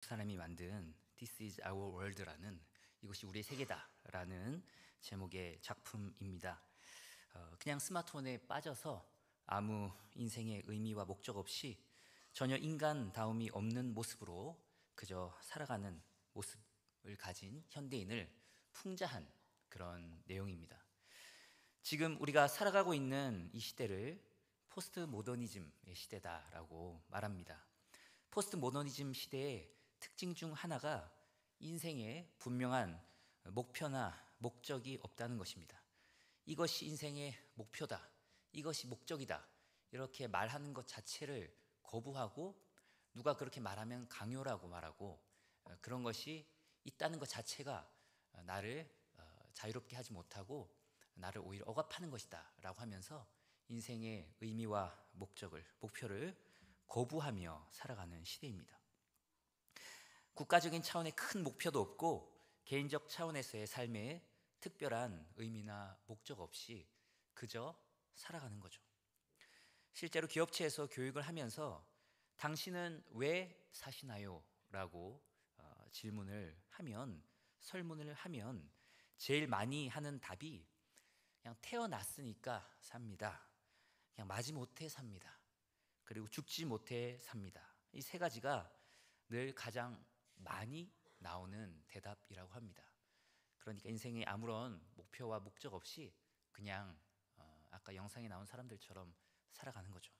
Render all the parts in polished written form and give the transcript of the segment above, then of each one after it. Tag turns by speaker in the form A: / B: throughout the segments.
A: 사람이 만든 This is our world라는, 이것이 우리의 세계다라는 제목의 작품입니다. 그냥 스마트폰에 빠져서 아무 인생의 의미와 목적 없이 전혀 인간다움이 없는 모습으로 그저 살아가는 모습을 가진 현대인을 풍자한 그런 내용입니다. 지금 우리가 살아가고 있는 이 시대를 포스트 모더니즘의 시대다라고 말합니다. 포스트 모더니즘 시대의 특징 중 하나가 인생에 분명한 목표나 목적이 없다는 것입니다. 이것이 인생의 목표다, 이것이 목적이다, 이렇게 말하는 것 자체를 거부하고, 누가 그렇게 말하면 강요라고 말하고, 그런 것이 있다는 것 자체가 나를 자유롭게 하지 못하고 나를 오히려 억압하는 것이다 라고 하면서 인생의 의미와 목표를 거부하며 살아가는 시대입니다. 국가적인 차원의 큰 목표도 없고 개인적 차원에서의 삶에 특별한 의미나 목적 없이 그저 살아가는 거죠. 실제로 기업체에서 교육을 하면서 당신은 왜 사시나요? 라고 설문을 하면 제일 많이 하는 답이 그냥 태어났으니까 삽니다. 그냥 마지못해 삽니다. 그리고 죽지 못해 삽니다. 이 세 가지가 늘 가장 많이 나오는 대답이라고 합니다. 그러니까 인생에 아무런 목표와 목적 없이 그냥 아까 영상에 나온 사람들처럼 살아가는 거죠.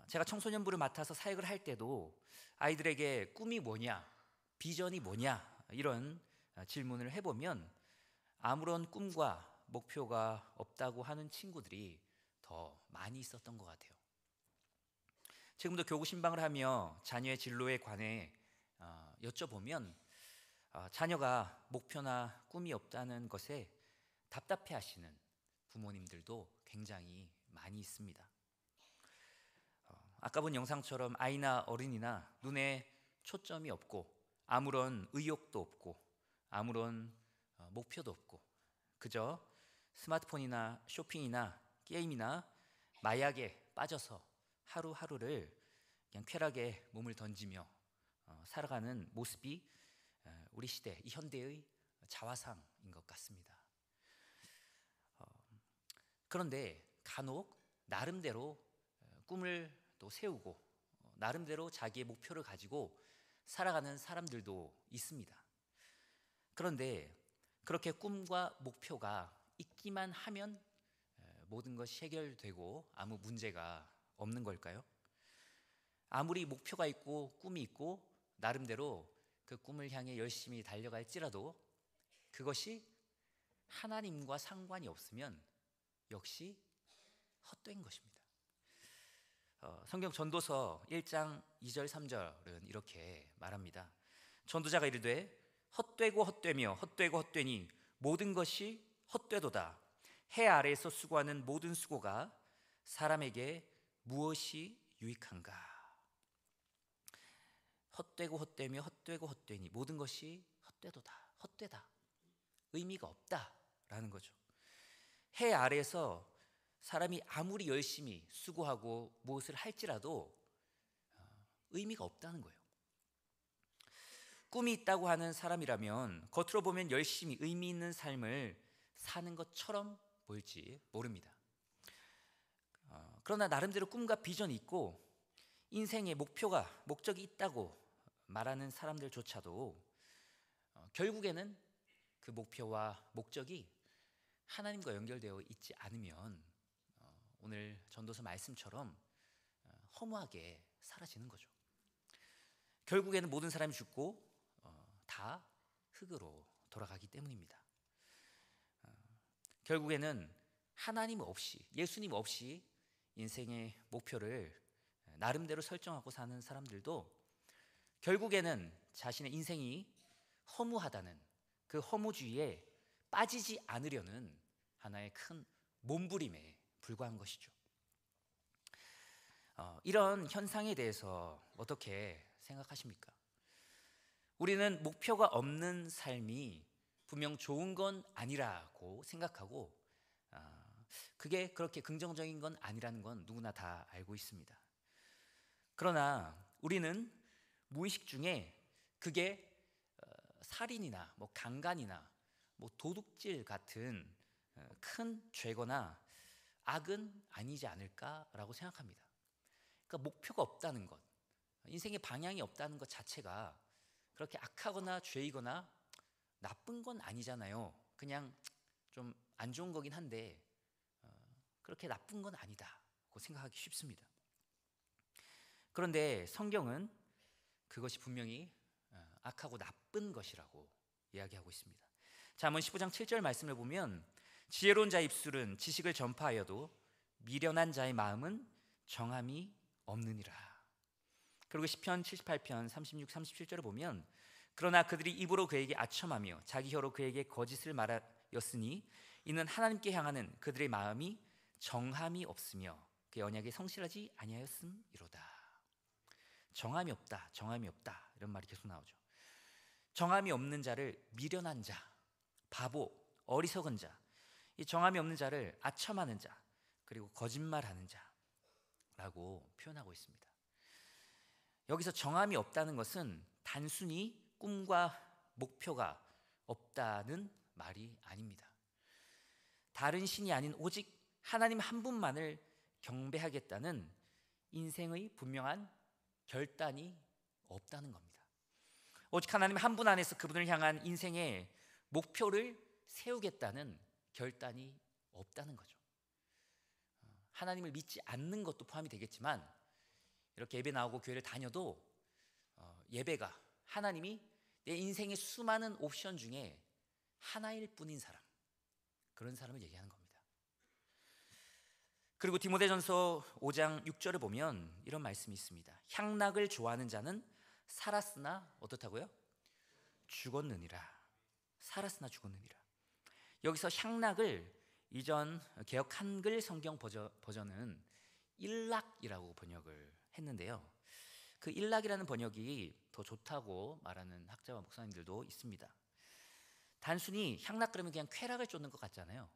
A: 제가 청소년부를 맡아서 사역을 할 때도 아이들에게 꿈이 뭐냐, 비전이 뭐냐, 이런 질문을 해보면 아무런 꿈과 목표가 없다고 하는 친구들이 더 많이 있었던 것 같아요. 지금도 교구 신방을 하며 자녀의 진로에 관해 여쭤보면 자녀가 목표나 꿈이 없다는 것에 답답해 하시는 부모님들도 굉장히 많이 있습니다. 아까 본 영상처럼 아이나 어른이나 눈에 초점이 없고 아무런 의욕도 없고 아무런 목표도 없고 그저 스마트폰이나 쇼핑이나 게임이나 마약에 빠져서 하루하루를 그냥 쾌락에 몸을 던지며 살아가는 모습이 우리 시대, 이 현대의 자화상인 것 같습니다. 그런데 간혹 나름대로 꿈을 또 세우고 나름대로 자기의 목표를 가지고 살아가는 사람들도 있습니다. 그런데 그렇게 꿈과 목표가 있기만 하면 모든 것이 해결되고 아무 문제가 없는 걸까요? 아무리 목표가 있고 꿈이 있고 나름대로 그 꿈을 향해 열심히 달려갈지라도 그것이 하나님과 상관이 없으면 역시 헛된 것입니다. 성경 전도서 1장 2절 3절은 이렇게 말합니다. 전도자가 이르되 헛되고 헛되며 헛되고 헛되니 모든 것이 헛되도다. 해 아래에서 수고하는 모든 수고가 사람에게 무엇이 유익한가? 헛되고 헛되며 헛되고 헛되니 모든 것이 헛되도다. 헛되다. 의미가 없다라는 거죠. 해 아래에서 사람이 아무리 열심히 수고하고 무엇을 할지라도 의미가 없다는 거예요. 꿈이 있다고 하는 사람이라면 겉으로 보면 열심히 의미 있는 삶을 사는 것처럼 보일지 모릅니다. 그러나 나름대로 꿈과 비전이 있고 인생의 목적이 있다고 말하는 사람들조차도 결국에는 그 목표와 목적이 하나님과 연결되어 있지 않으면 오늘 전도서 말씀처럼 허무하게 사라지는 거죠. 결국에는 모든 사람이 죽고 다 흙으로 돌아가기 때문입니다. 결국에는 하나님 없이, 예수님 없이 인생의 목표를 나름대로 설정하고 사는 사람들도 결국에는 자신의 인생이 허무하다는 그 허무주의에 빠지지 않으려는 하나의 큰 몸부림에 불과한 것이죠. 이런 현상에 대해서 어떻게 생각하십니까? 우리는 목표가 없는 삶이 분명 좋은 건 아니라고 생각하고 그게 그렇게 긍정적인 건 아니라는 건 누구나 다 알고 있습니다. 그러나 우리는 무의식 중에 그게 살인이나 뭐 강간이나 뭐 도둑질 같은 큰 죄거나 악은 아니지 않을까라고 생각합니다. 그러니까 목표가 없다는 것, 인생의 방향이 없다는 것 자체가 그렇게 악하거나 죄이거나 나쁜 건 아니잖아요. 그냥 좀 안 좋은 거긴 한데 그렇게 나쁜 건 아니다고 생각하기 쉽습니다. 그런데 성경은 그것이 분명히 악하고 나쁜 것이라고 이야기하고 있습니다. 잠언 15장 7절 말씀을 보면 지혜로운 자의 입술은 지식을 전파하여도 미련한 자의 마음은 정함이 없느니라. 그리고 시편 78편 36, 37절을 보면 그러나 그들이 입으로 그에게 아첨하며 자기 혀로 그에게 거짓을 말하였으니 이는 하나님께 향하는 그들의 마음이 정함이 없으며 그 언약에 성실하지 아니하였음이로다. 정함이 없다, 정함이 없다 이런 말이 계속 나오죠. 정함이 없는 자를 미련한 자, 바보, 어리석은 자, 이 정함이 없는 자를 아첨하는 자, 그리고 거짓말하는 자라고 표현하고 있습니다. 여기서 정함이 없다는 것은 단순히 꿈과 목표가 없다는 말이 아닙니다. 다른 신이 아닌 오직 하나님 한 분만을 경배하겠다는 인생의 분명한 결단이 없다는 겁니다. 오직 하나님 한 분 안에서 그분을 향한 인생의 목표를 세우겠다는 결단이 없다는 거죠. 하나님을 믿지 않는 것도 포함이 되겠지만 이렇게 예배 나오고 교회를 다녀도 예배가 하나님이 내 인생의 수많은 옵션 중에 하나일 뿐인 사람, 그런 사람을 얘기하는 겁니다. 그리고 디모데전서 5장 6절을 보면 이런 말씀이 있습니다. 향락을 좋아하는 자는 살았으나 어떻다고요? 죽었느니라. 살았으나 죽었느니라. 여기서 향락을 이전 개역 한글 성경 버전은 일락이라고 번역을 했는데요. 그 일락이라는 번역이 더 좋다고 말하는 학자와 목사님들도 있습니다. 단순히 향락 그러면 그냥 쾌락을 쫓는 것 같잖아요.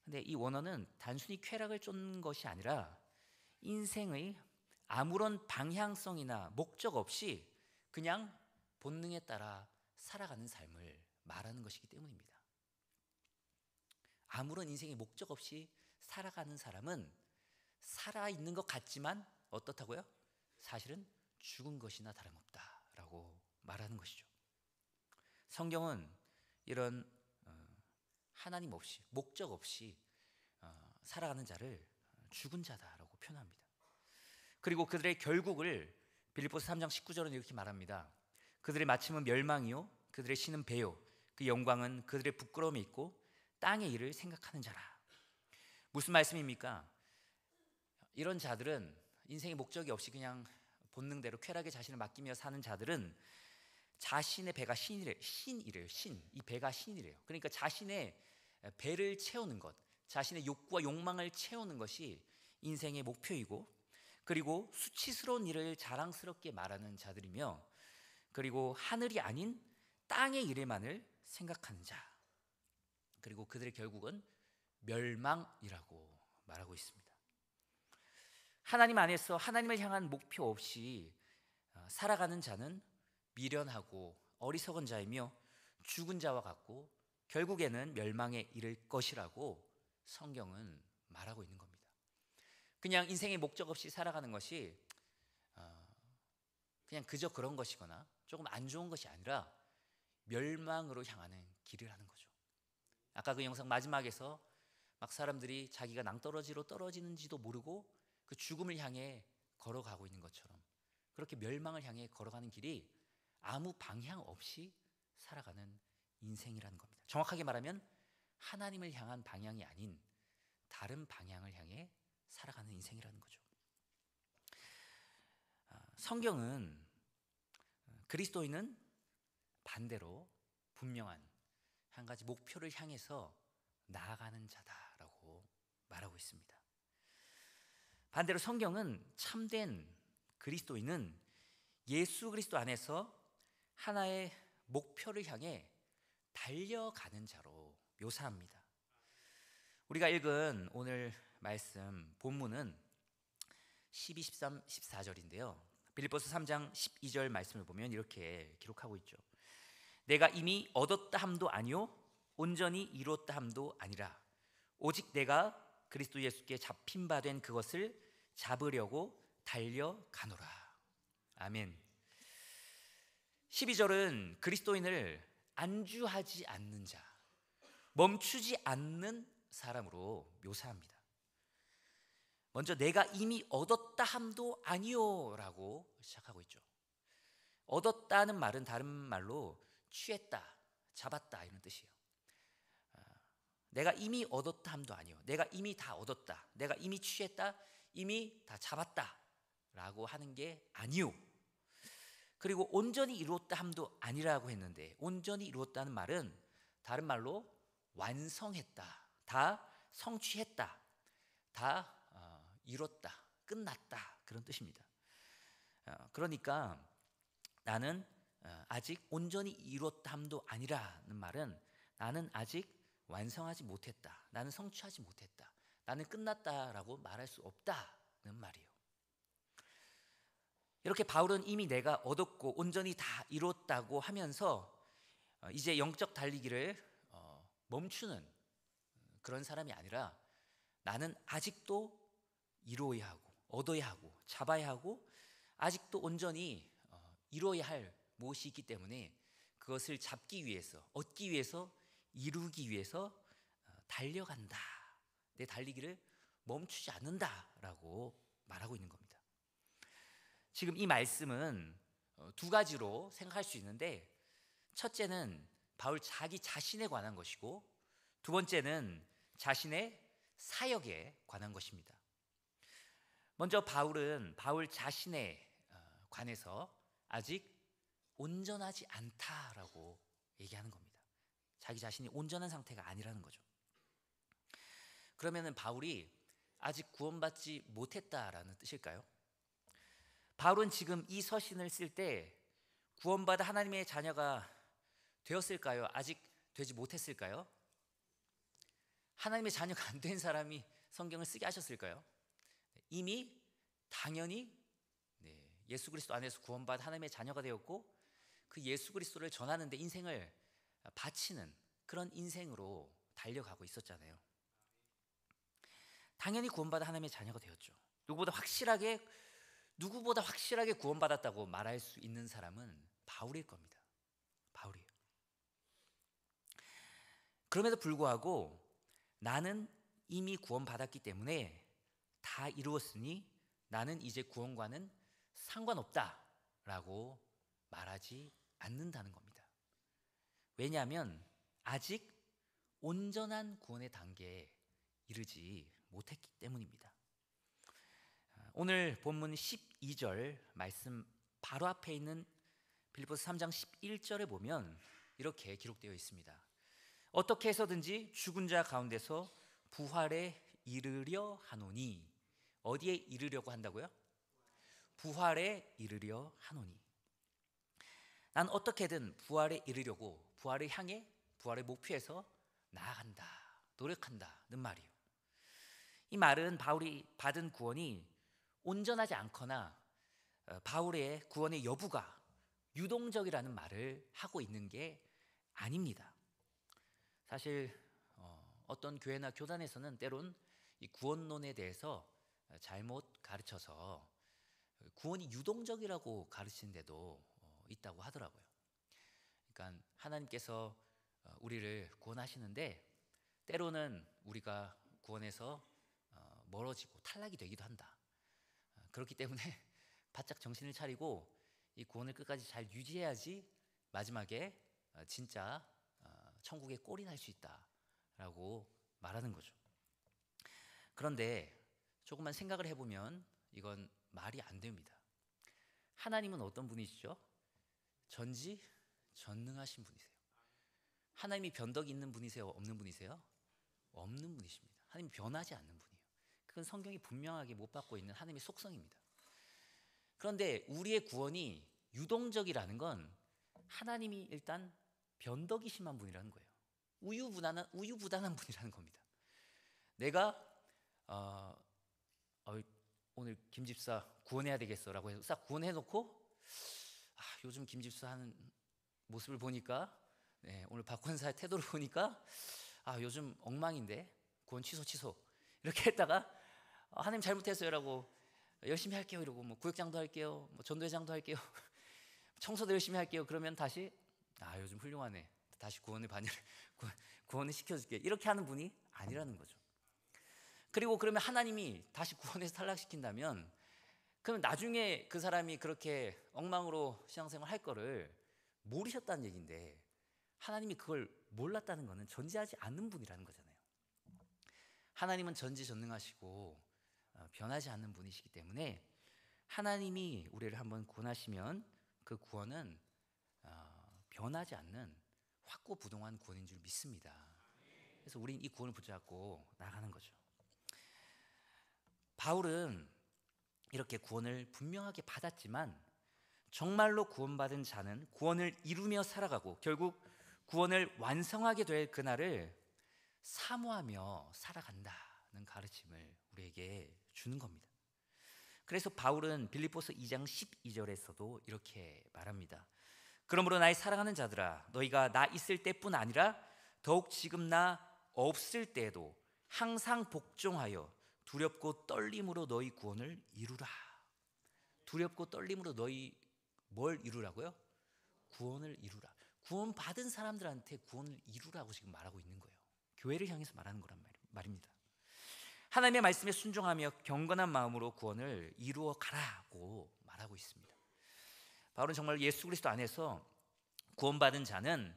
A: 근데 이 원어는 단순히 쾌락을 쫓는 것이 아니라 인생의 아무런 방향성이나 목적 없이 그냥 본능에 따라 살아가는 삶을 말하는 것이기 때문입니다. 아무런 인생의 목적 없이 살아가는 사람은 살아있는 것 같지만 어떻다고요? 사실은 죽은 것이나 다름없다라고 말하는 것이죠. 성경은 이런 하나님 없이 목적 없이 살아가는 자를 죽은 자다라고 표현합니다. 그리고 그들의 결국을 빌립보서 3장 19절은 이렇게 말합니다. 그들의 마침은 멸망이요 그들의 신은 배요 그 영광은 그들의 부끄러움에 있고 땅의 일을 생각하는 자라. 무슨 말씀입니까? 이런 자들은 인생의 목적이 없이 그냥 본능대로 쾌락에 자신을 맡기며 사는 자들은 자신의 배가 신이래요. 이 배가 신이래요. 그러니까 자신의 배를 채우는 것, 자신의 욕구와 욕망을 채우는 것이 인생의 목표이고, 그리고 수치스러운 일을 자랑스럽게 말하는 자들이며, 그리고 하늘이 아닌 땅의 일에만을 생각하는 자, 그리고 그들의 결국은 멸망이라고 말하고 있습니다. 하나님 안에서 하나님을 향한 목표 없이 살아가는 자는 미련하고 어리석은 자이며 죽은 자와 같고 결국에는 멸망에 이를 것이라고 성경은 말하고 있는 겁니다. 그냥 인생의 목적 없이 살아가는 것이 그냥 그저 그런 것이거나 조금 안 좋은 것이 아니라 멸망으로 향하는 길이라는 거죠. 아까 그 영상 마지막에서 막 사람들이 자기가 낭떠러지로 떨어지는지도 모르고 그 죽음을 향해 걸어가고 있는 것처럼 그렇게 멸망을 향해 걸어가는 길이 아무 방향 없이 살아가는 인생이라는 겁니다. 정확하게 말하면 하나님을 향한 방향이 아닌 다른 방향을 향해 살아가는 인생이라는 거죠. 성경은 그리스도인은 반대로 분명한 한 가지 목표를 향해서 나아가는 자다라고 말하고 있습니다. 반대로 성경은 참된 그리스도인은 예수 그리스도 안에서 하나의 목표를 향해 달려가는 자로 묘사합니다. 우리가 읽은 오늘 말씀 본문은 12, 13, 14절인데요. 빌립보서 3장 12절 말씀을 보면 이렇게 기록하고 있죠. 내가 이미 얻었다 함도 아니요 온전히 이루었다 함도 아니라 오직 내가 그리스도 예수께 잡힌 바 된 그것을 잡으려고 달려가노라. 아멘. 12절은 그리스도인을 안주하지 않는 자, 멈추지 않는 사람으로 묘사합니다. 먼저 내가 이미 얻었다 함도 아니요 라고 시작하고 있죠. 얻었다는 말은 다른 말로 취했다, 잡았다 이런 뜻이에요. 내가 이미 얻었다 함도 아니요, 내가 이미 다 얻었다, 내가 이미 취했다, 이미 다 잡았다 라고 하는 게 아니요. 그리고 온전히 이루었다 함도 아니라고 했는데, 온전히 이루었다는 말은 다른 말로 완성했다, 다 성취했다, 다 이뤘다, 끝났다 그런 뜻입니다. 그러니까 나는 아직 온전히 이뤘다 함도 아니라는 말은 나는 아직 완성하지 못했다, 나는 성취하지 못했다, 나는 끝났다라고 말할 수 없다는 말이에요. 이렇게 바울은 이미 내가 얻었고 온전히 다 이뤘다고 하면서 이제 영적 달리기를 멈추는 그런 사람이 아니라 나는 아직도 이루어야 하고 얻어야 하고 잡아야 하고 아직도 온전히 이루어야 할 무엇이 있기 때문에 그것을 잡기 위해서, 얻기 위해서, 이루기 위해서 달려간다, 내 달리기를 멈추지 않는다라고 말하고 있는 겁니다. 지금 이 말씀은 두 가지로 생각할 수 있는데, 첫째는 바울 자기 자신에 관한 것이고 두 번째는 자신의 사역에 관한 것입니다. 먼저 바울은 바울 자신에 관해서 아직 온전하지 않다라고 얘기하는 겁니다. 자기 자신이 온전한 상태가 아니라는 거죠. 그러면은 바울이 아직 구원받지 못했다라는 뜻일까요? 바울은 지금 이 서신을 쓸 때 구원받아 하나님의 자녀가 되었을까요? 아직 되지 못했을까요? 하나님의 자녀가 안 된 사람이 성경을 쓰게 하셨을까요? 이미 당연히 예수 그리스도 안에서 구원받아 하나님의 자녀가 되었고 그 예수 그리스도를 전하는 데 인생을 바치는 그런 인생으로 달려가고 있었잖아요. 당연히 구원받아 하나님의 자녀가 되었죠. 누구보다 확실하게 구원받았다고 말할 수 있는 사람은 바울일 겁니다. 바울이에요. 그럼에도 불구하고 나는 이미 구원받았기 때문에 다 이루었으니 나는 이제 구원과는 상관없다라고 말하지 않는다는 겁니다. 왜냐하면 아직 온전한 구원의 단계에 이르지 못했기 때문입니다. 오늘 본문 12절 말씀 바로 앞에 있는 빌립보서 3장 11절에 보면 이렇게 기록되어 있습니다. 어떻게 해서든지 죽은 자 가운데서 부활에 이르려 하노니. 어디에 이르려고 한다고요? 부활에 이르려 하노니. 난 어떻게든 부활에 이르려고, 부활을 향해, 부활의 목표에서 나아간다, 노력한다는 말이에요. 이 말은 바울이 받은 구원이 온전하지 않거나 바울의 구원의 여부가 유동적이라는 말을 하고 있는 게 아닙니다. 사실 어떤 교회나 교단에서는 때론 이 구원론에 대해서 잘못 가르쳐서 구원이 유동적이라고 가르치는 데도 있다고 하더라고요. 그러니까 하나님께서 우리를 구원하시는데 때로는 우리가 구원에서 멀어지고 탈락이 되기도 한다. 그렇기 때문에 바짝 정신을 차리고 이 구원을 끝까지 잘 유지해야지 마지막에 진짜 천국에 꼴이 날 수 있다라고 말하는 거죠. 그런데 조금만 생각을 해보면 이건 말이 안 됩니다. 하나님은 어떤 분이시죠? 전지전능하신 분이세요. 하나님이 변덕이 있는 분이세요? 없는 분이세요? 없는 분이십니다. 하나님이 변하지 않는 분이에요. 그건 성경이 분명하게 못 받고 있는 하나님의 속성입니다. 그런데 우리의 구원이 유동적이라는 건 하나님이 일단 변덕이 심한 분이라는 거예요. 우유부단한 분이라는 겁니다. 내가 오늘 김 집사 구원해야 되겠어라고 해서 싹 구원해 놓고 요즘 김 집사 하는 모습을 보니까 오늘 박권사의 태도를 보니까 요즘 엉망인데 구원 취소 이렇게 했다가 하나님 잘못했어요라고 열심히 할게요 이러고 뭐 구역장도 할게요, 뭐 전도회장도 할게요, 청소도 열심히 할게요. 그러면 다시 요즘 훌륭하네, 다시 구원을 시켜줄게, 이렇게 하는 분이 아니라는 거죠. 그리고 그러면 하나님이 다시 구원해서 탈락시킨다면 그러면 나중에 그 사람이 그렇게 엉망으로 신앙생활 할 거를 모르셨다는 얘기인데, 하나님이 그걸 몰랐다는 것은 전지하지 않는 분이라는 거잖아요. 하나님은 전지전능하시고 변하지 않는 분이시기 때문에 하나님이 우리를 한번 구원하시면 그 구원은 변하지 않는 확고부동한 구원인 줄 믿습니다. 그래서 우린 이 구원을 붙잡고 나가는 거죠. 바울은 이렇게 구원을 분명하게 받았지만 정말로 구원받은 자는 구원을 이루며 살아가고 결국 구원을 완성하게 될 그날을 사모하며 살아간다는 가르침을 우리에게 주는 겁니다. 그래서 바울은 빌립보서 2장 12절에서도 이렇게 말합니다. 그러므로 나의 사랑하는 자들아, 너희가 나 있을 때뿐 아니라 더욱 지금 나 없을 때에도 항상 복종하여 두렵고 떨림으로 너희 구원을 이루라. 두렵고 떨림으로 너희 뭘 이루라고요? 구원을 이루라. 구원 받은 사람들한테 구원을 이루라고 지금 말하고 있는 거예요. 교회를 향해서 말하는 거란 말입니다. 하나님의 말씀에 순종하며 경건한 마음으로 구원을 이루어 가라고 말하고 있습니다. 바울은 정말 예수 그리스도 안에서 구원받은 자는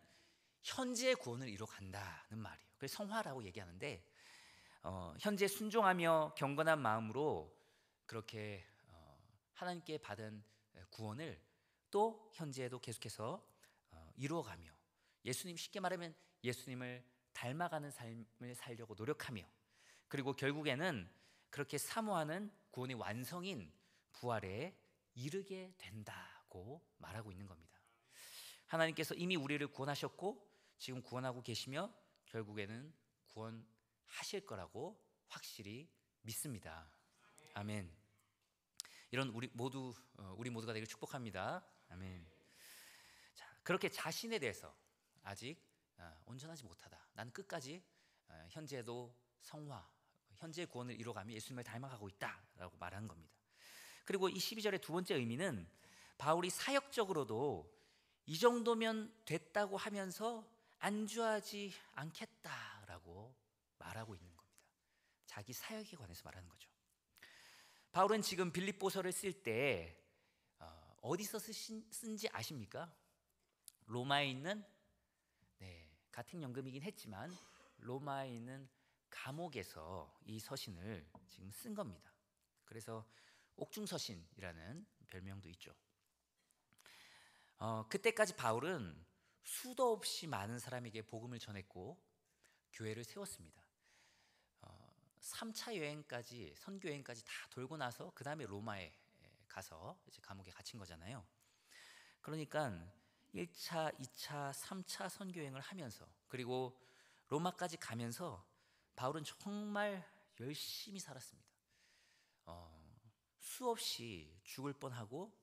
A: 현재 구원을 이루어 간다는 말이에요. 그래서 성화라고 얘기하는데 현재 순종하며 경건한 마음으로 그렇게 하나님께 받은 구원을 또 현재에도 계속해서 이루어가며 예수님, 쉽게 말하면 예수님을 닮아가는 삶을 살려고 노력하며, 그리고 결국에는 그렇게 사모하는 구원의 완성인 부활에 이르게 된다고 말하고 있는 겁니다. 하나님께서 이미 우리를 구원하셨고 지금 구원하고 계시며 결국에는 구원하실 거라고 확실히 믿습니다. 아멘. 이런 우리 모두가 되길 축복합니다. 아멘. 자, 그렇게 자신에 대해서 아직 온전하지 못하다, 나는 끝까지 현재도 성화, 현재 구원을 이루어가며 예수님을 닮아가고 있다라고 말하는 겁니다. 그리고 이 12절의 두 번째 의미는 바울이 사역적으로도 이 정도면 됐다고 하면서 안주하지 않겠다라고 말하고 있는 겁니다. 자기 사역에 관해서 말하는 거죠. 바울은 지금 빌립보서를 쓸 때 어디서 쓴지 아십니까? 로마에 있는 같은 연금이긴 했지만 로마에 있는 감옥에서 이 서신을 지금 쓴 겁니다. 그래서 옥중서신이라는 별명도 있죠. 그때까지 바울은 수도 없이 많은 사람에게 복음을 전했고 교회를 세웠습니다. 3차 여행까지, 선교 여행까지 다 돌고 나서 그 다음에 로마에 가서 이제 감옥에 갇힌 거잖아요. 그러니까 1차, 2차, 3차 선교 여행을 하면서 그리고 로마까지 가면서 바울은 정말 열심히 살았습니다. 수없이 죽을 뻔하고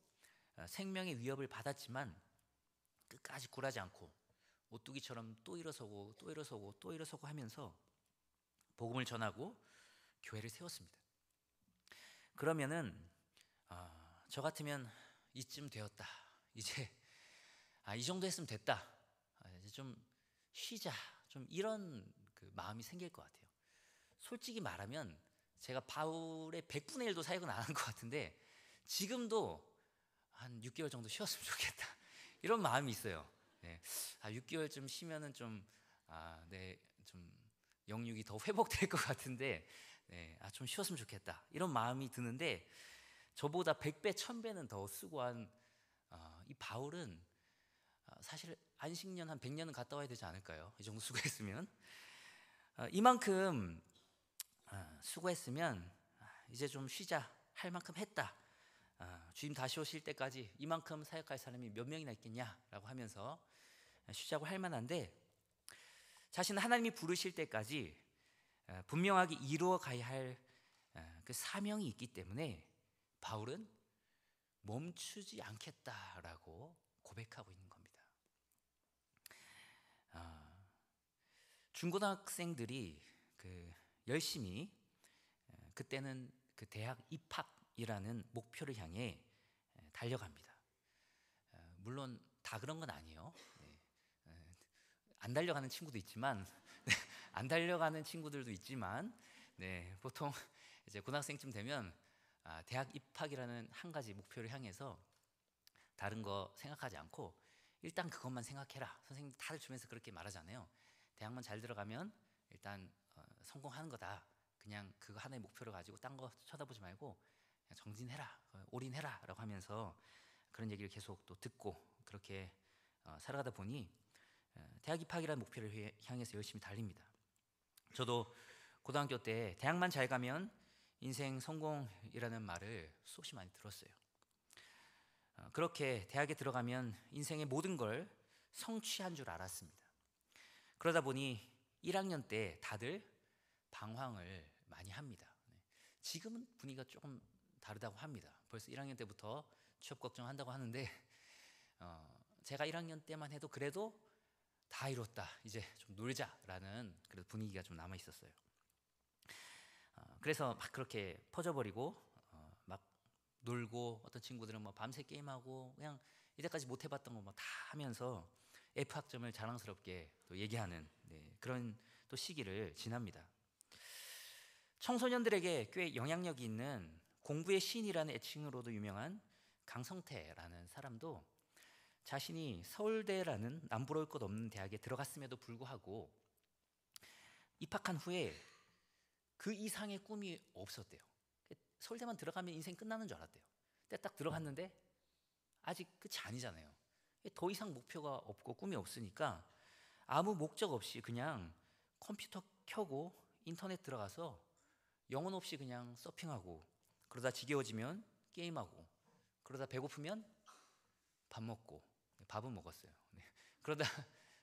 A: 생명의 위협을 받았지만 끝까지 굴하지 않고 오뚜기처럼 또 일어서고 또 일어서고 또 일어서고 하면서 복음을 전하고 교회를 세웠습니다. 그러면은 저 같으면 이쯤 되었다, 이제 이 정도 했으면 됐다, 이제 좀 쉬자, 좀 이런 그 마음이 생길 것 같아요. 솔직히 말하면 제가 바울의 100분의 1도 사역은 안 한 것 같은데 지금도 한 6개월 정도 쉬었으면 좋겠다, 이런 마음이 있어요. 6개월쯤 쉬면은 좀 영육이 더 회복될 것 같은데 좀 쉬었으면 좋겠다, 이런 마음이 드는데 저보다 100배, 1000배는 더 수고한 이 바울은 사실 안식년 한 100년은 갔다 와야 되지 않을까요? 이 정도 수고했으면. 이만큼 수고했으면 이제 좀 쉬자, 할 만큼 했다, 주님 다시 오실 때까지 이만큼 사역할 사람이 몇 명이나 있겠냐라고 하면서 쉬자고 할 만한데, 자신은 하나님이 부르실 때까지 분명하게 이루어 가야 할 그 사명이 있기 때문에 바울은 멈추지 않겠다라고 고백하고 있는 겁니다. 중고등학생들이 열심히 그때는 그 대학 입학이라는 목표를 향해 달려갑니다. 물론 다 그런 건 아니에요. 안 달려가는 친구도 있지만 안 달려가는 친구들도 있지만 보통 이제 고등학생쯤 되면 대학 입학이라는 한 가지 목표를 향해서 다른 거 생각하지 않고 일단 그것만 생각해라. 선생님 다들 주변에서 그렇게 말하잖아요. 대학만 잘 들어가면 일단 성공하는 거다. 그냥 그거 하나의 목표를 가지고 딴 거 쳐다보지 말고 그냥 정진해라, 올인해라 라고 하면서 그런 얘기를 계속 또 듣고 그렇게 살아가다 보니 대학 입학이라는 목표를 향해서 열심히 달립니다. 저도 고등학교 때 대학만 잘 가면 인생 성공이라는 말을 수없이 많이 들었어요. 그렇게 대학에 들어가면 인생의 모든 걸 성취한 줄 알았습니다. 그러다 보니 1학년 때 다들 방황을 많이 합니다. 지금은 분위기가 조금 다르다고 합니다. 벌써 1학년 때부터 취업 걱정한다고 하는데 제가 1학년 때만 해도 그래도 다 이뤘다, 이제 좀 놀자라는 그래도 분위기가 좀 남아 있었어요. 그래서 막 그렇게 퍼져버리고 막 놀고, 어떤 친구들은 뭐 밤새 게임하고 그냥 이때까지 못 해봤던 거 뭐 다 하면서 F학점을 자랑스럽게 또 얘기하는 그런 또 시기를 지납니다. 청소년들에게 꽤 영향력이 있는 공부의 신이라는 애칭으로도 유명한 강성태라는 사람도 자신이 서울대라는 남부러울 것 없는 대학에 들어갔음에도 불구하고 입학한 후에 그 이상의 꿈이 없었대요. 서울대만 들어가면 인생 끝나는 줄 알았대요. 근데 딱 들어갔는데 아직 끝이 아니잖아요. 더 이상 목표가 없고 꿈이 없으니까 아무 목적 없이 그냥 컴퓨터 켜고 인터넷 들어가서 영혼 없이 그냥 서핑하고, 그러다 지겨워지면 게임하고, 그러다 배고프면 밥 먹고, 밥은 먹었어요. 그러다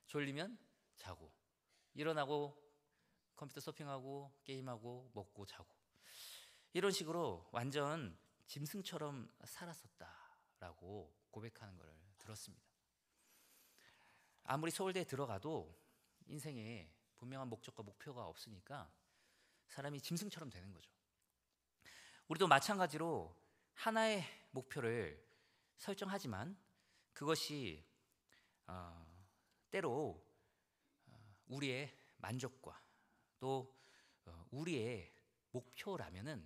A: 졸리면 자고, 일어나고 컴퓨터 서핑하고 게임하고 먹고 자고, 이런 식으로 완전 짐승처럼 살았었다라고 고백하는 걸 들었습니다. 아무리 서울대에 들어가도 인생에 분명한 목적과 목표가 없으니까 사람이 짐승처럼 되는 거죠. 우리도 마찬가지로 하나의 목표를 설정하지만 그것이 때로 우리의 만족과 또 우리의 목표라면은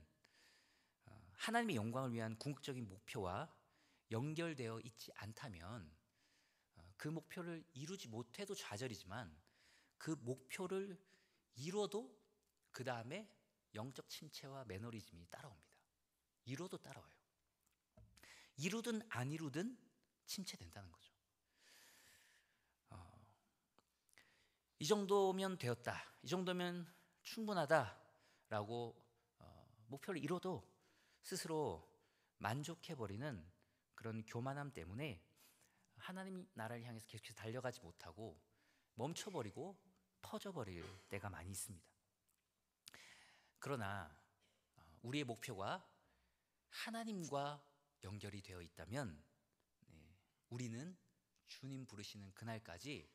A: 하나님의 영광을 위한 궁극적인 목표와 연결되어 있지 않다면 그 목표를 이루지 못해도 좌절이지만 그 목표를 이뤄도 그 다음에 영적 침체와 매너리즘이 따라옵니다. 이뤄도 따라와요. 이루든 안 이루든 침체된다는 거죠. 이 정도면 되었다, 이 정도면 충분하다라고 목표를 이뤄도 스스로 만족해버리는 그런 교만함 때문에 하나님 나라를 향해서 계속해서 달려가지 못하고 멈춰버리고 퍼져버릴 때가 많이 있습니다. 그러나 우리의 목표가 하나님과 연결이 되어 있다면 우리는 주님 부르시는 그날까지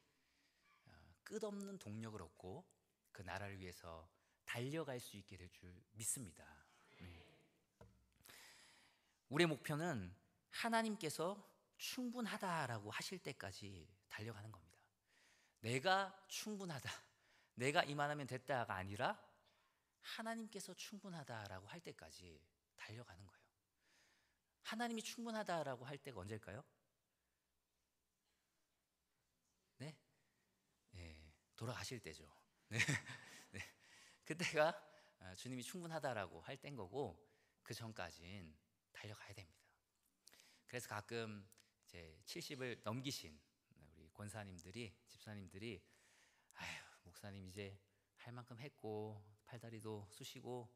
A: 끝없는 동력을 얻고 그 나라를 위해서 달려갈 수 있게 될 줄 믿습니다. 우리의 목표는 하나님께서 충분하다라고 하실 때까지 달려가는 겁니다. 내가 충분하다, 내가 이만하면 됐다가 아니라 하나님께서 충분하다라고 할 때까지 달려가는 거예요. 하나님이 충분하다라고 할 때가 언제일까요? 네? 돌아가실 때죠. 네. 그때가 주님이 충분하다라고 할 때인 거고, 그 전까진 달려가야 됩니다. 그래서 가끔 이제 70을 넘기신 우리 권사님들이, 집사님들이 아휴, 목사님 이제 할 만큼 했고 팔다리도 쑤시고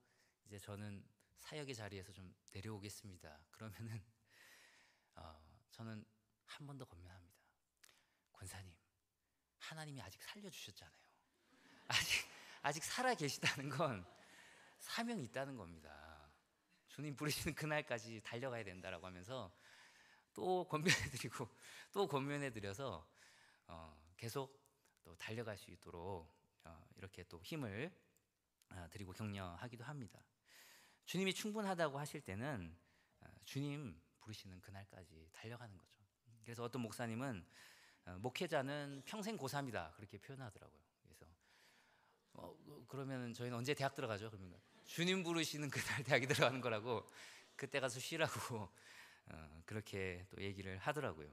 A: 이제 저는 사역의 자리에서 좀 내려오겠습니다. 그러면은 저는 한 번 더 권면합니다. 권사님, 하나님이 아직 살려주셨잖아요. 아직 살아 계시다는 건 사명이 있다는 겁니다. 주님 부르시는 그날까지 달려가야 된다라고 하면서 또 권면해드리고 또 권면해드려서 계속 또 달려갈 수 있도록 이렇게 또 힘을 드리고 격려하기도 합니다. 주님이 충분하다고 하실 때는 주님 부르시는 그날까지 달려가는 거죠. 그래서 어떤 목사님은 목회자는 평생 고3이다 그렇게 표현하더라고요. 그래서 그러면 저희는 언제 대학 들어가죠? 그러면 주님 부르시는 그날 대학에 들어가는 거라고 그때 가서 쉬라고 그렇게 또 얘기를 하더라고요.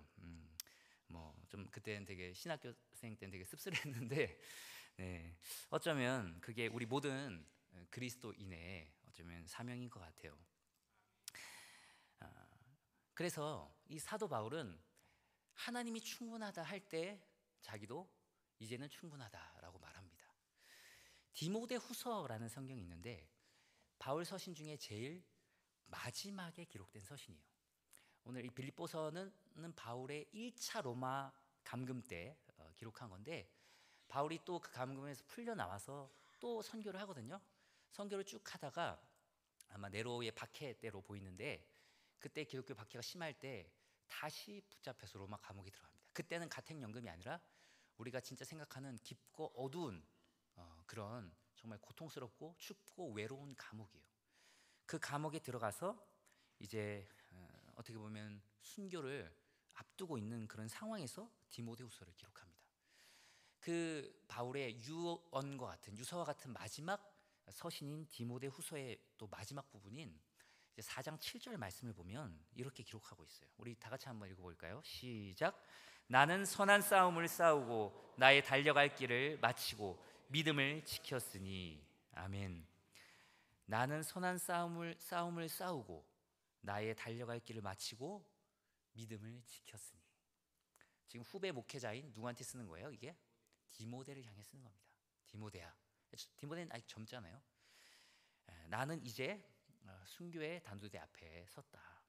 A: 뭐 좀 그때는 되게 신학교생 때는 되게 씁쓸했는데 네, 어쩌면 그게 우리 모든 그리스도인의 어쩌면 사명인 것 같아요. 그래서 이 사도 바울은 하나님이 충분하다 할 때 자기도 이제는 충분하다라고 말합니다. 디모데 후서라는 성경이 있는데 바울 서신 중에 제일 마지막에 기록된 서신이에요. 오늘 이 빌립보서는 바울의 1차 로마 감금 때 기록한 건데 바울이 또 그 감금에서 풀려 나와서 또 선교를 하거든요. 선교를 쭉 하다가 아마 네로의 박해 때로 보이는데 그때 기독교 박해가 심할 때 다시 붙잡혀서 로마 감옥에 들어갑니다. 그때는 가택연금이 아니라 우리가 진짜 생각하는 깊고 어두운 그런 정말 고통스럽고 춥고 외로운 감옥이에요. 그 감옥에 들어가서 이제 어떻게 보면 순교를 앞두고 있는 그런 상황에서 디모데후서를 기록합니다. 그 바울의 유언과 같은 유서와 같은 마지막 서신인 디모데후서의 또 마지막 부분인 이제 4장 7절 말씀을 보면 이렇게 기록하고 있어요. 우리 다 같이 한번 읽어볼까요? 시작. 나는 선한 싸움을 싸우고 나의 달려갈 길을 마치고 믿음을 지켰으니. 아멘. 나는 선한 싸움을 싸우고 나의 달려갈 길을 마치고 믿음을 지켰으니. 지금 후배 목회자인 누구한테 쓰는 거예요? 이게 디모데를 향해 쓰는 겁니다. 디모데야. 디모데는 아직 젊잖아요. 나는 이제 순교의 단두대 앞에 섰다.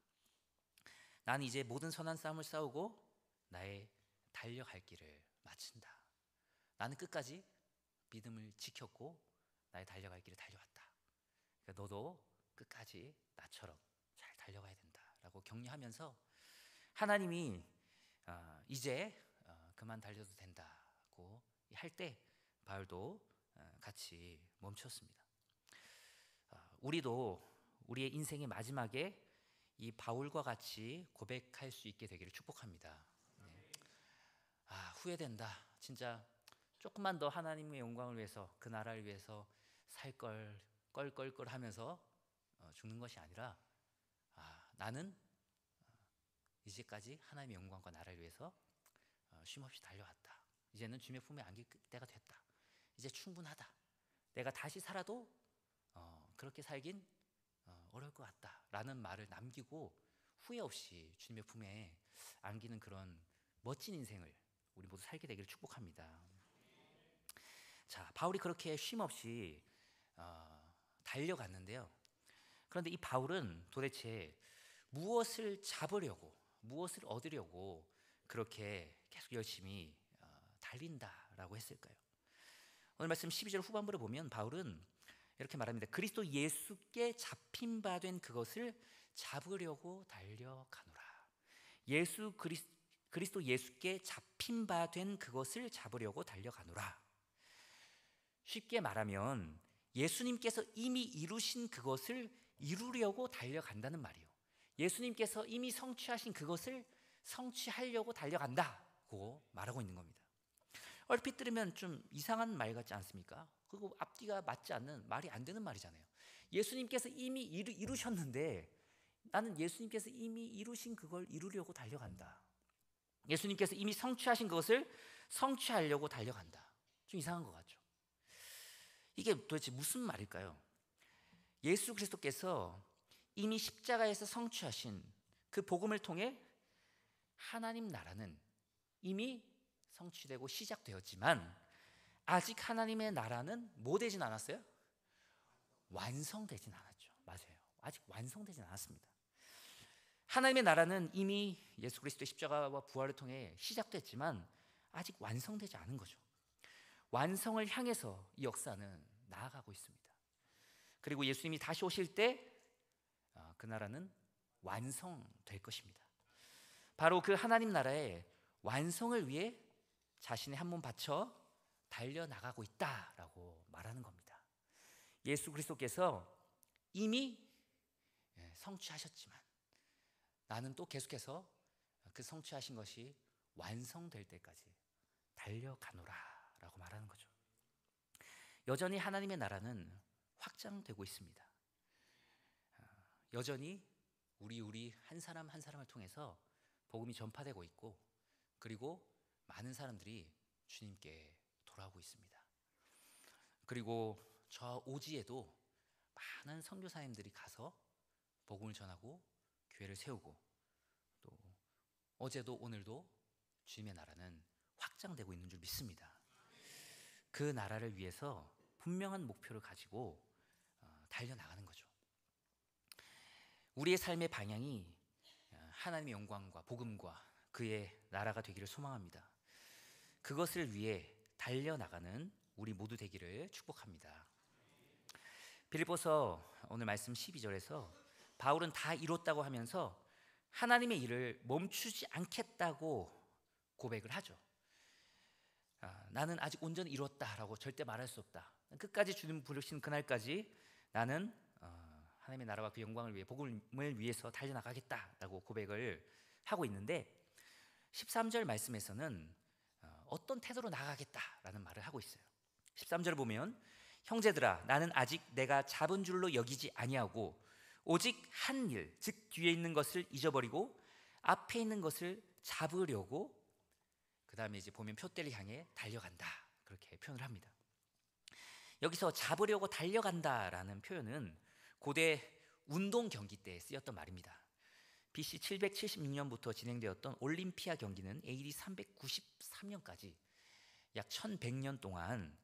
A: 나는 이제 모든 선한 싸움을 싸우고 나의 달려갈 길을 마친다. 나는 끝까지 믿음을 지켰고 나의 달려갈 길을 달려왔다. 그러니까 너도 끝까지 나처럼 잘 달려가야 된다라고 격려하면서 하나님이 이제 그만 달려도 된다고 할 때 바울도 같이 멈췄습니다. 우리도 우리의 인생의 마지막에 이 바울과 같이 고백할 수 있게 되기를 축복합니다. 네. 후회된다. 진짜 조금만 더 하나님의 영광을 위해서 그 나라를 위해서 살 걸 껄껄껄 하면서 죽는 것이 아니라 나는 이제까지 하나님의 영광과 나라를 위해서 쉼없이 달려왔다. 이제는 주님의 품에 안길 때가 됐다. 이제 충분하다. 내가 다시 살아도 그렇게 살긴 어려울 것 같다 라는 말을 남기고 후회 없이 주님의 품에 안기는 그런 멋진 인생을 우리 모두 살게 되기를 축복합니다. 자, 바울이 그렇게 쉼 없이 달려갔는데요. 그런데 이 바울은 도대체 무엇을 잡으려고, 무엇을 얻으려고 그렇게 계속 열심히 달린다라고 했을까요? 오늘 말씀 12절 후반부를 보면 바울은 이렇게 말합니다. 그리스도 예수께 잡힌 바 된 그것을 잡으려고 달려가노라. 그리스도 예수께 잡힌 바 된 그것을 잡으려고 달려가노라. 쉽게 말하면 예수님께서 이미 이루신 그것을 이루려고 달려간다는 말이에요. 예수님께서 이미 성취하신 그것을 성취하려고 달려간다고 말하고 있는 겁니다. 얼핏 들으면 좀 이상한 말 같지 않습니까? 그리고 앞뒤가 맞지 않는, 말이 안 되는 말이잖아요. 예수님께서 이미 이루셨는데 나는 예수님께서 이미 이루신 그걸 이루려고 달려간다. 예수님께서 이미 성취하신 것을 성취하려고 달려간다. 좀 이상한 것 같죠? 이게 도대체 무슨 말일까요? 예수 그리스도께서 이미 십자가에서 성취하신 그 복음을 통해 하나님 나라는 이미 성취되고 시작되었지만 아직 하나님의 나라는 뭐 되진 않았어요? 완성되진 않았죠. 맞아요. 아직 완성되진 않았습니다. 하나님의 나라는 이미 예수 그리스도의 십자가와 부활을 통해 시작됐지만 아직 완성되지 않은 거죠. 완성을 향해서 이 역사는 나아가고 있습니다. 그리고 예수님이 다시 오실 때 그 나라는 완성될 것입니다. 바로 그 하나님 나라의 완성을 위해 자신의 한 몸 바쳐 달려나가고 있다라고 말하는 겁니다. 예수 그리스도께서 이미 성취하셨지만 나는 또 계속해서 그 성취하신 것이 완성될 때까지 달려가노라 라고 말하는 거죠. 여전히 하나님의 나라는 확장되고 있습니다. 여전히 우리 한 사람 한 사람을 통해서 복음이 전파되고 있고, 그리고 많은 사람들이 주님께 돌아오고 있습니다. 그리고 저 오지에도 많은 선교사님들이 가서 복음을 전하고 교회를 세우고, 또 어제도 오늘도 주님의 나라는 확장되고 있는 줄 믿습니다. 그 나라를 위해서 분명한 목표를 가지고 달려나가는 거죠. 우리의 삶의 방향이 하나님의 영광과 복음과 그의 나라가 되기를 소망합니다. 그것을 위해 달려나가는 우리 모두 되기를 축복합니다. 빌립보서 오늘 말씀 12절에서 바울은 다 이뤘다고 하면서 하나님의 일을 멈추지 않겠다고 고백을 하죠. 나는 아직 온전히 이뤘다라고 절대 말할 수 없다. 끝까지 주님 부르신 그날까지 나는 하나님의 나라와 그 영광을 위해 복음을 위해서 달려나가겠다라고 고백을 하고 있는데, 13절 말씀에서는 어떤 태도로 나가겠다라는 말을 하고 있어요. 13절 보면 형제들아 나는 아직 내가 잡은 줄로 여기지 아니하고 오직 한 일, 즉 뒤에 있는 것을 잊어버리고 앞에 있는 것을 잡으려고, 그 다음에 이제 보면 표대를 향해 달려간다, 그렇게 표현을 합니다. 여기서 잡으려고 달려간다라는 표현은 고대 운동 경기 때 쓰였던 말입니다. BC 776년부터 진행되었던 올림피아 경기는 AD 393년까지 약 1100년 동안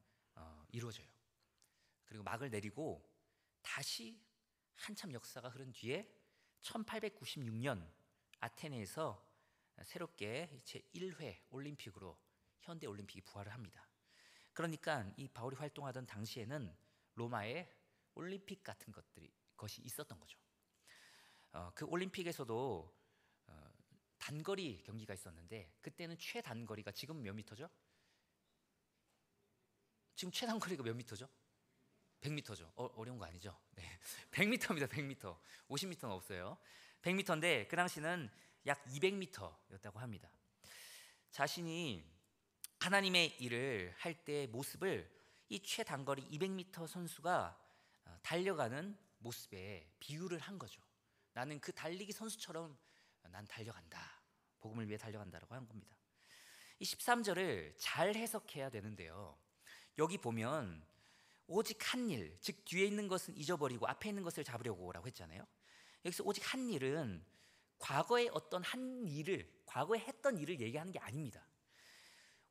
A: 이루어져요. 그리고 막을 내리고 다시 한참 역사가 흐른 뒤에 1896년 아테네에서 새롭게 제1회 올림픽으로 현대 올림픽이 부활을 합니다. 그러니까 이 바울이 활동하던 당시에는 로마에 올림픽 같은 것이 있었던 거죠. 그 올림픽에서도 단거리 경기가 있었는데, 그때는 최단거리가 지금 몇 미터죠? 지금 최단거리가 몇 미터죠? 100m죠. 어려운 거 아니죠? 네. 100m입니다. 100m. 50m는 없어요. 100m인데 그 당시는 약 200m였다고 합니다. 자신이 하나님의 일을 할 때의 모습을 이 최단거리 200m 선수가 달려가는 모습에 비유를 한 거죠. 나는 그 달리기 선수처럼 난 달려간다, 복음을 위해 달려간다라고 한 겁니다. 이 13절을 잘 해석해야 되는데요, 여기 보면 오직 한 일, 즉 뒤에 있는 것은 잊어버리고 앞에 있는 것을 잡으려고 라고 했잖아요. 여기서 오직 한 일은 과거의 어떤 한 일을, 과거에 했던 일을 얘기하는 게 아닙니다.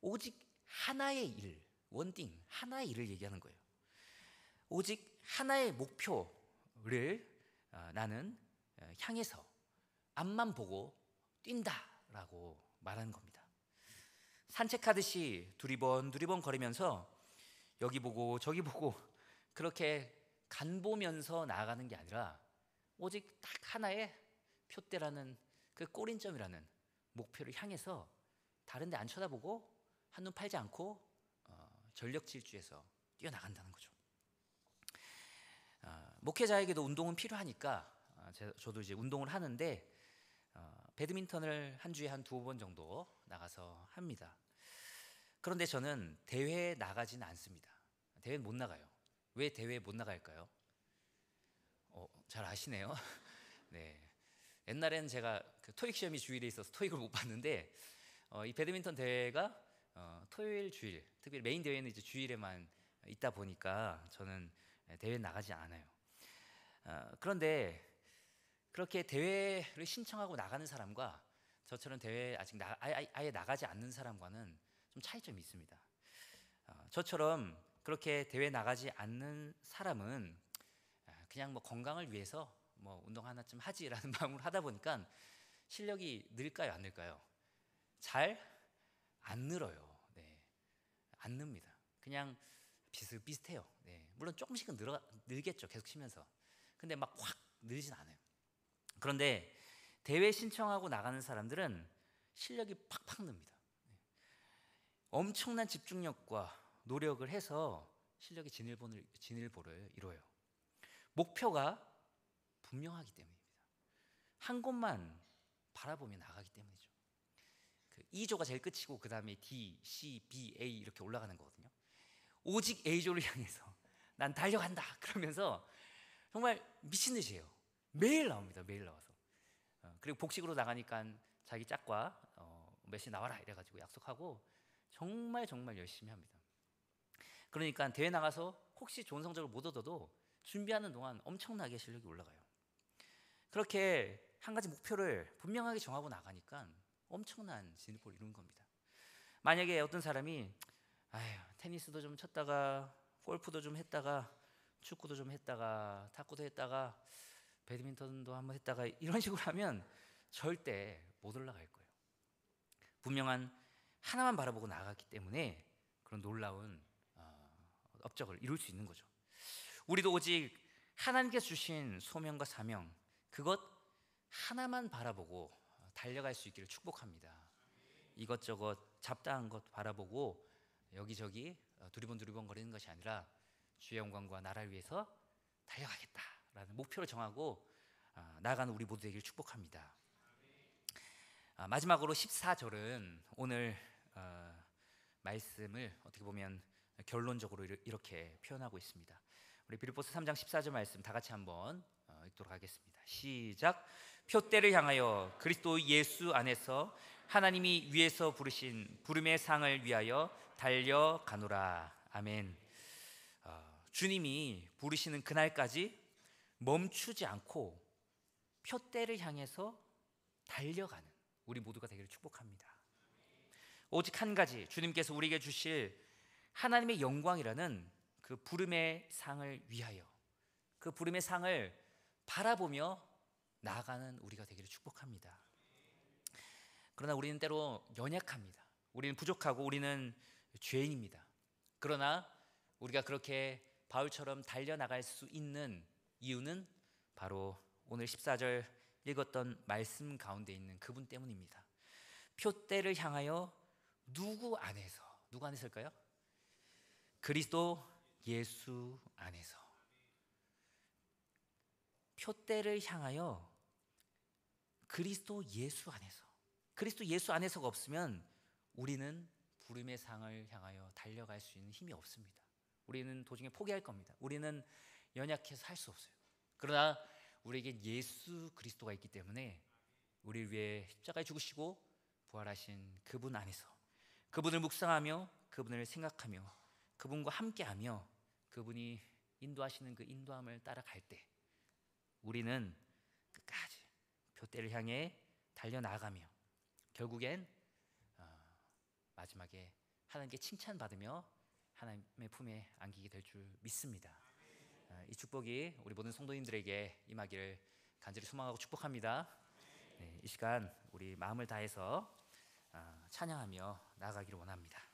A: 오직 하나의 일, 원띵, 하나의 일을 얘기하는 거예요. 오직 하나의 목표를 나는 향해서 앞만 보고 뛴다라고 말하는 겁니다. 산책하듯이 두리번 거리면서 여기 보고 저기 보고 그렇게 간 보면서 나아가는 게 아니라 오직 딱 하나의 표대라는 그 꼬린점이라는 목표를 향해서 다른 데 안 쳐다보고 한눈 팔지 않고 전력 질주해서 뛰어나간다는 거죠. 목회자에게도 운동은 필요하니까 저도 이제 운동을 하는데 배드민턴을 한 주에 한 2번 정도 나가서 합니다. 그런데 저는 대회에 나가지는 않습니다. 대회는 못 나가요. 왜 대회에 못 나갈까요? 잘 아시네요. 네. 옛날에는 제가 그 토익 시험이 주일에 있어서 토익을 못 봤는데 이 배드민턴 대회가 토요일 주일, 특별히 메인 대회는 이제 주일에만 있다 보니까 저는 대회 나가지 않아요. 그런데 그렇게 대회를 신청하고 나가는 사람과 저처럼 대회에 아직 아예 나가지 않는 사람과는 좀 차이점이 있습니다. 저처럼 그렇게 대회 나가지 않는 사람은 그냥 뭐 건강을 위해서 뭐 운동 하나쯤 하지라는 마음으로 하다 보니까 실력이 늘까요, 안 늘까요? 잘 안 늘어요. 네, 안 늡니다. 그냥 비슷비슷해요. 네. 물론 조금씩은 늘겠죠. 계속 치면서. 근데 막 확 늘진 않아요. 그런데 대회 신청하고 나가는 사람들은 실력이 팍팍 늡니다. 엄청난 집중력과 노력을 해서 실력의 진일보를 이뤄요. 목표가 분명하기 때문입니다. 한 곳만 바라보며 나가기 때문이죠. 그 E조가 제일 끝이고 그 다음에 D, C, B, A 이렇게 올라가는 거거든요. 오직 A조를 향해서 난 달려간다 그러면서 정말 미친 듯이에요. 매일 나옵니다. 매일 나와서. 그리고 복식으로 나가니까 자기 짝과 몇 시 나와라 이래가지고 약속하고 정말 열심히 합니다. 그러니까 대회 나가서 혹시 좋은 성적을 못 얻어도 준비하는 동안 엄청나게 실력이 올라가요. 그렇게 한 가지 목표를 분명하게 정하고 나가니까 엄청난 진일보를 이룬 겁니다. 만약에 어떤 사람이 테니스도 좀 쳤다가 골프도 좀 했다가 축구도 좀 했다가 탁구도 했다가 배드민턴도 한번 했다가 이런 식으로 하면 절대 못 올라갈 거예요. 분명한 하나만 바라보고 나갔기 때문에 그런 놀라운 업적을 이룰 수 있는 거죠. 우리도 오직 하나님께서 주신 소명과 사명 그것 하나만 바라보고 달려갈 수 있기를 축복합니다. 이것저것 잡다한 것 바라보고 여기저기 두리번 거리는 것이 아니라 주의 영광과 나라를 위해서 달려가겠다라는 목표를 정하고 나아가는 우리 모두 되기를 축복합니다. 마지막으로 14절은 오늘 말씀을 어떻게 보면 결론적으로 이렇게 표현하고 있습니다. 우리 빌립보서 3장 14절 말씀 다 같이 한번 읽도록 하겠습니다. 시작. 표대를 향하여 그리스도 예수 안에서 하나님이 위에서 부르신 부름의 상을 위하여 달려가노라. 아멘. 주님이 부르시는 그날까지 멈추지 않고 표대를 향해서 달려가는 우리 모두가 되기를 축복합니다. 오직 한 가지 주님께서 우리에게 주실 하나님의 영광이라는 그 부름의 상을 위하여 그 부름의 상을 바라보며 나아가는 우리가 되기를 축복합니다. 그러나 우리는 때로 연약합니다. 우리는 부족하고 우리는 죄인입니다. 그러나 우리가 그렇게 바울처럼 달려나갈 수 있는 이유는 바로 오늘 14절 읽었던 말씀 가운데 있는 그분 때문입니다. 표대를 향하여 누구 안에서일까요? 그리스도 예수 안에서. 표대를 향하여 그리스도 예수 안에서. 그리스도 예수 안에서가 없으면 우리는 부름의 상을 향하여 달려갈 수 있는 힘이 없습니다. 우리는 도중에 포기할 겁니다. 우리는 연약해서 할 수 없어요. 그러나 우리에게 예수 그리스도가 있기 때문에 우리를 위해 십자가에 죽으시고 부활하신 그분 안에서 그분을 묵상하며 그분을 생각하며 그분과 함께하며 그분이 인도하시는 그 인도함을 따라갈 때 우리는 끝까지 표대를 향해 달려나가며 결국엔 마지막에 하나님께 칭찬받으며 하나님의 품에 안기게 될 줄 믿습니다. 이 축복이 우리 모든 성도님들에게 임하기를 간절히 소망하고 축복합니다. 이 시간 우리 마음을 다해서 찬양하며 나아가기를 원합니다.